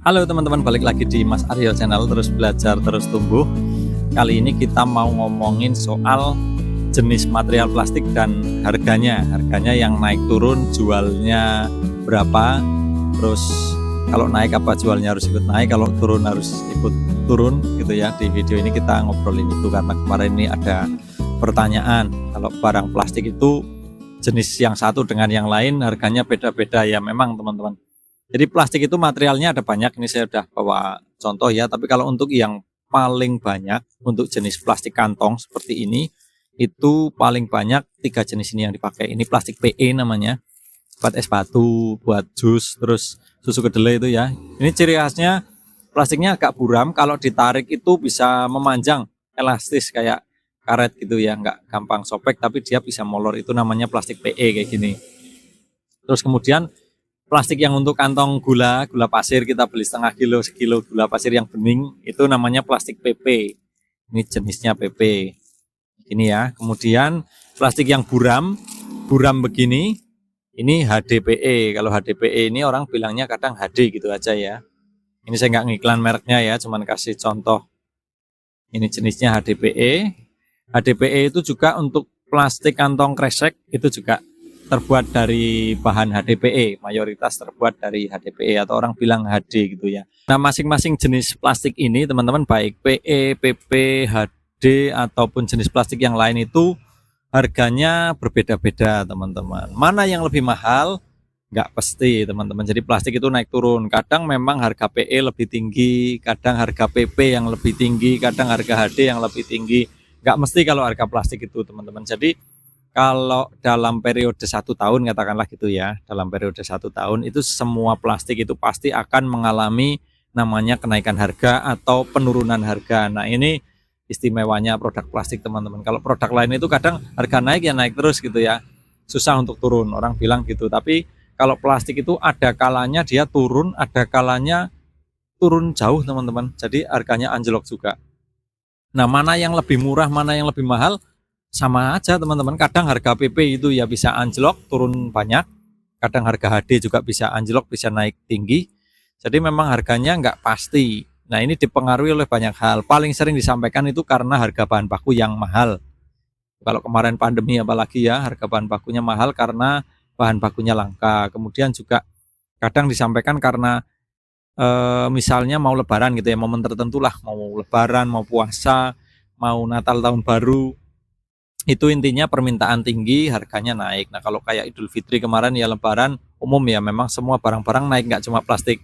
Halo teman-teman, balik lagi di Mas Aryo Channel, terus belajar terus tumbuh. Kali ini kita mau ngomongin soal jenis material plastik dan harganya yang naik turun, jualnya berapa, terus kalau naik apa jualnya harus ikut naik, kalau turun harus ikut turun gitu ya. Di video ini kita ngobrolin itu karena kemarin ini ada pertanyaan kalau barang plastik itu jenis yang satu dengan yang lain harganya beda-beda ya. Memang teman-teman, jadi plastik itu materialnya ada banyak, ini saya udah bawa contoh ya, tapi kalau untuk yang paling banyak untuk jenis plastik kantong seperti ini, itu paling banyak 3 jenis ini yang dipakai. Ini plastik PE namanya, buat es batu, buat jus, terus susu kedelai itu ya. Ini ciri khasnya plastiknya agak buram, kalau ditarik itu bisa memanjang, elastis kayak karet gitu ya, nggak gampang sobek tapi dia bisa molor, itu namanya plastik PE kayak gini. Terus kemudian plastik yang untuk kantong gula pasir, kita beli setengah kilo, sekilo gula pasir yang bening, itu namanya plastik PP. Ini jenisnya PP. Ini ya. Kemudian plastik yang buram begini, ini HDPE. Kalau HDPE ini orang bilangnya kadang HD gitu aja ya. Ini saya nggak ngiklan mereknya ya, cuman kasih contoh. Ini jenisnya HDPE. HDPE itu juga untuk plastik kantong kresek, itu juga terbuat dari bahan HDPE, mayoritas terbuat dari HDPE atau orang bilang HD gitu ya. Nah, masing-masing jenis plastik ini teman-teman, baik PE, PP, HD ataupun jenis plastik yang lain itu harganya berbeda-beda teman-teman. Mana yang lebih mahal? Nggak pasti teman-teman. Jadi plastik itu naik turun. Kadang memang harga PE lebih tinggi, kadang harga PP yang lebih tinggi, kadang harga HD yang lebih tinggi. Nggak mesti kalau harga plastik itu teman-teman. Jadi kalau dalam periode 1 tahun, katakanlah gitu ya, dalam periode 1 tahun itu semua plastik itu pasti akan mengalami namanya kenaikan harga atau penurunan harga. Nah, ini istimewanya produk plastik teman-teman. Kalau produk lain itu kadang harga naik ya naik terus gitu ya, susah untuk turun, orang bilang gitu. Tapi kalau plastik itu ada kalanya dia turun, ada kalanya turun jauh teman-teman, jadi harganya anjlok juga. Nah, mana yang lebih murah, mana yang lebih mahal? Sama aja teman-teman, kadang harga PP itu ya bisa anjlok, turun banyak, kadang harga HD juga bisa anjlok, bisa naik tinggi. Jadi memang harganya nggak pasti. Nah, ini dipengaruhi oleh banyak hal. Paling sering disampaikan itu karena harga bahan baku yang mahal. Kalau kemarin pandemi apalagi ya, harga bahan bakunya mahal karena bahan bakunya langka. Kemudian juga kadang disampaikan karena misalnya mau lebaran gitu ya, momen tertentu lah, mau lebaran, mau puasa, mau Natal tahun baru, itu intinya permintaan tinggi, harganya naik. Nah, kalau kayak Idul Fitri kemarin ya, lebaran umum ya, memang semua barang-barang naik, nggak cuma plastik.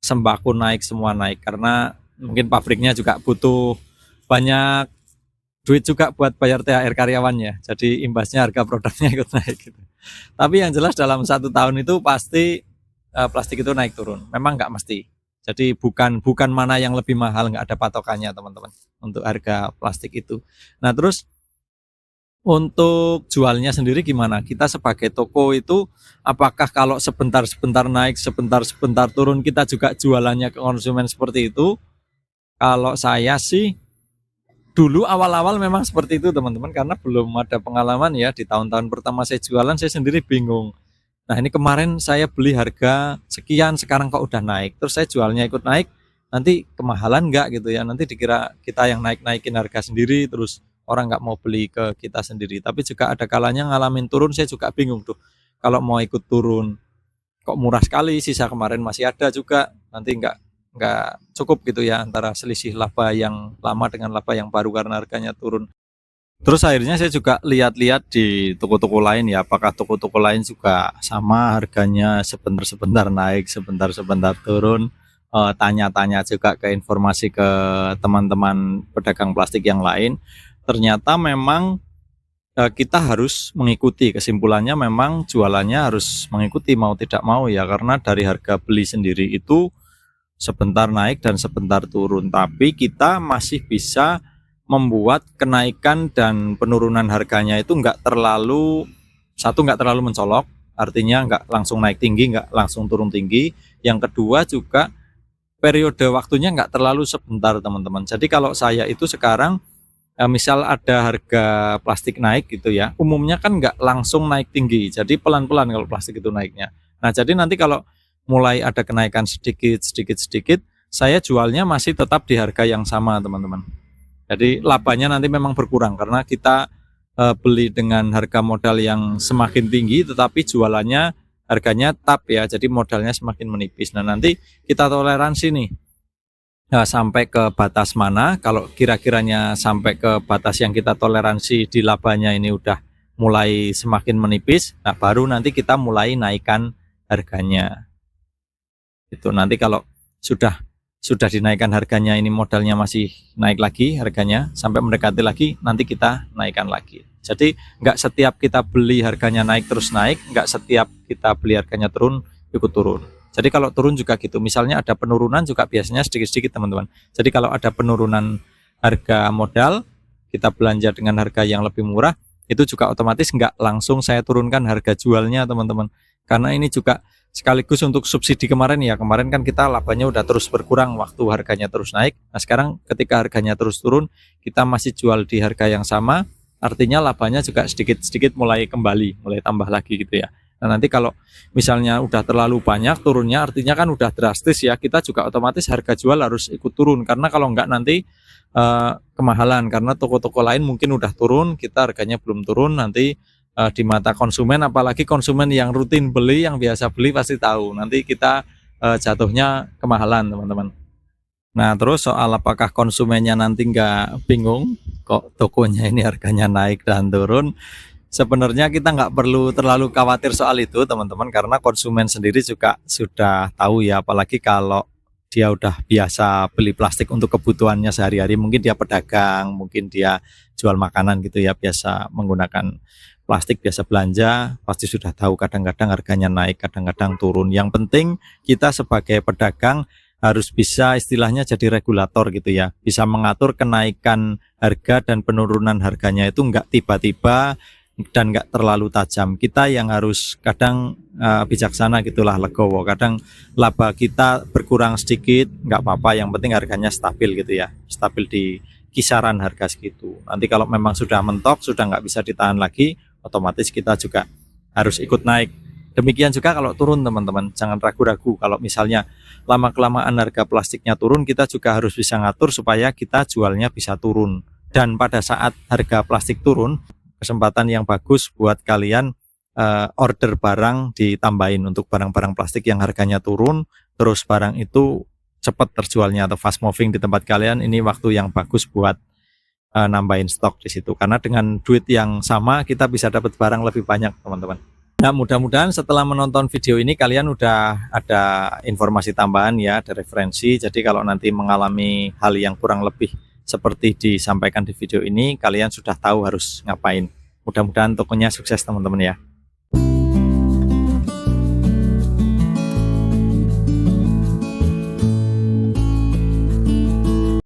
Sembako naik, semua naik karena mungkin pabriknya juga butuh banyak duit juga buat bayar THR karyawannya, jadi imbasnya harga produknya ikut naik gitu. Tapi yang jelas dalam 1 tahun itu pasti plastik itu naik turun, memang nggak mesti. Jadi bukan mana yang lebih mahal, nggak ada patokannya teman-teman untuk harga plastik itu. Nah, terus untuk jualnya sendiri gimana? Kita sebagai toko itu apakah kalau sebentar-sebentar naik, sebentar-sebentar turun, kita juga jualannya ke konsumen seperti itu? Kalau saya sih dulu awal-awal memang seperti itu teman-teman, karena belum ada pengalaman ya. Di tahun-tahun pertama saya jualan, saya sendiri bingung. Nah, ini kemarin saya beli harga sekian, sekarang kok udah naik, terus saya jualnya ikut naik, nanti kemahalan nggak gitu ya, nanti dikira kita yang naik-naikin harga sendiri, terus orang nggak mau beli ke kita sendiri. Tapi juga ada kalanya ngalamin turun, saya juga bingung tuh, kalau mau ikut turun kok murah sekali, sisa kemarin masih ada juga, nanti nggak cukup gitu ya antara selisih laba yang lama dengan laba yang baru karena harganya turun. Terus akhirnya saya juga lihat-lihat di toko-toko lain ya, apakah toko-toko lain juga sama harganya, sebentar-sebentar naik, sebentar-sebentar turun. Tanya-tanya juga ke informasi ke teman-teman pedagang plastik yang lain. Ternyata memang kita harus mengikuti, kesimpulannya memang jualannya harus mengikuti mau tidak mau ya, karena dari harga beli sendiri itu sebentar naik dan sebentar turun, tapi kita masih bisa membuat kenaikan dan penurunan harganya itu nggak terlalu mencolok, artinya nggak langsung naik tinggi, nggak langsung turun tinggi. Yang kedua juga periode waktunya nggak terlalu sebentar teman-teman. Jadi kalau saya itu sekarang misal ada harga plastik naik gitu ya, umumnya kan nggak langsung naik tinggi, jadi pelan-pelan kalau plastik itu naiknya. Nah, jadi nanti kalau mulai ada kenaikan sedikit, saya jualnya masih tetap di harga yang sama teman-teman. Jadi labanya nanti memang berkurang karena kita beli dengan harga modal yang semakin tinggi, tetapi jualannya harganya tetap ya, jadi modalnya semakin menipis. Nah nanti kita toleransi nih, sampai ke batas mana. Kalau kira-kiranya sampai ke batas yang kita toleransi di labanya ini udah mulai semakin menipis, nah baru nanti kita mulai naikkan harganya. Itu nanti kalau sudah dinaikkan harganya, ini modalnya masih naik lagi harganya sampai mendekati lagi, nanti kita naikkan lagi. Jadi nggak setiap kita beli harganya naik terus naik, nggak setiap kita beli harganya turun ikut turun. Jadi kalau turun juga gitu, misalnya ada penurunan juga biasanya sedikit-sedikit teman-teman. Jadi kalau ada penurunan harga modal, kita belanja dengan harga yang lebih murah, itu juga otomatis nggak langsung saya turunkan harga jualnya teman-teman. Karena ini juga sekaligus untuk subsidi kemarin ya, kemarin kan kita labanya udah terus berkurang waktu harganya terus naik. Nah sekarang ketika harganya terus turun, kita masih jual di harga yang sama, artinya labanya juga sedikit-sedikit mulai kembali, mulai tambah lagi gitu ya. Nah nanti kalau misalnya udah terlalu banyak turunnya, artinya kan udah drastis ya, kita juga otomatis harga jual harus ikut turun, karena kalau enggak nanti kemahalan, karena toko-toko lain mungkin udah turun, kita harganya belum turun, nanti di mata konsumen, apalagi konsumen yang rutin beli, yang biasa beli pasti tahu, nanti kita jatuhnya kemahalan teman-teman. Nah terus soal apakah konsumennya nanti nggak bingung kok tokonya ini harganya naik dan turun, sebenarnya kita nggak perlu terlalu khawatir soal itu teman-teman, karena konsumen sendiri juga sudah tahu ya, apalagi kalau dia udah biasa beli plastik untuk kebutuhannya sehari-hari, mungkin dia pedagang, mungkin dia jual makanan gitu ya, biasa menggunakan plastik, biasa belanja, pasti sudah tahu kadang-kadang harganya naik, kadang-kadang turun. Yang penting kita sebagai pedagang harus bisa istilahnya jadi regulator gitu ya, bisa mengatur kenaikan harga dan penurunan harganya itu enggak tiba-tiba dan enggak terlalu tajam. Kita yang harus kadang bijaksana gitulah, legowo. Kadang laba kita berkurang sedikit enggak apa-apa, yang penting harganya stabil gitu ya, stabil di kisaran harga segitu. Nanti kalau memang sudah mentok, sudah enggak bisa ditahan lagi, otomatis kita juga harus ikut naik. Demikian juga kalau turun teman-teman, jangan ragu-ragu. Kalau misalnya lama-kelamaan harga plastiknya turun, kita juga harus bisa ngatur supaya kita jualnya bisa turun. Dan pada saat harga plastik turun, kesempatan yang bagus buat kalian order barang ditambahin untuk barang-barang plastik yang harganya turun, terus barang itu cepat terjualnya atau fast moving di tempat kalian. Ini waktu yang bagus buat nambahin stok di situ, karena dengan duit yang sama kita bisa dapat barang lebih banyak teman-teman. Nah mudah-mudahan setelah menonton video ini kalian udah ada informasi tambahan ya, ada referensi. Jadi kalau nanti mengalami hal yang kurang lebih seperti disampaikan di video ini, kalian sudah tahu harus ngapain. Mudah-mudahan tokonya sukses teman-teman ya.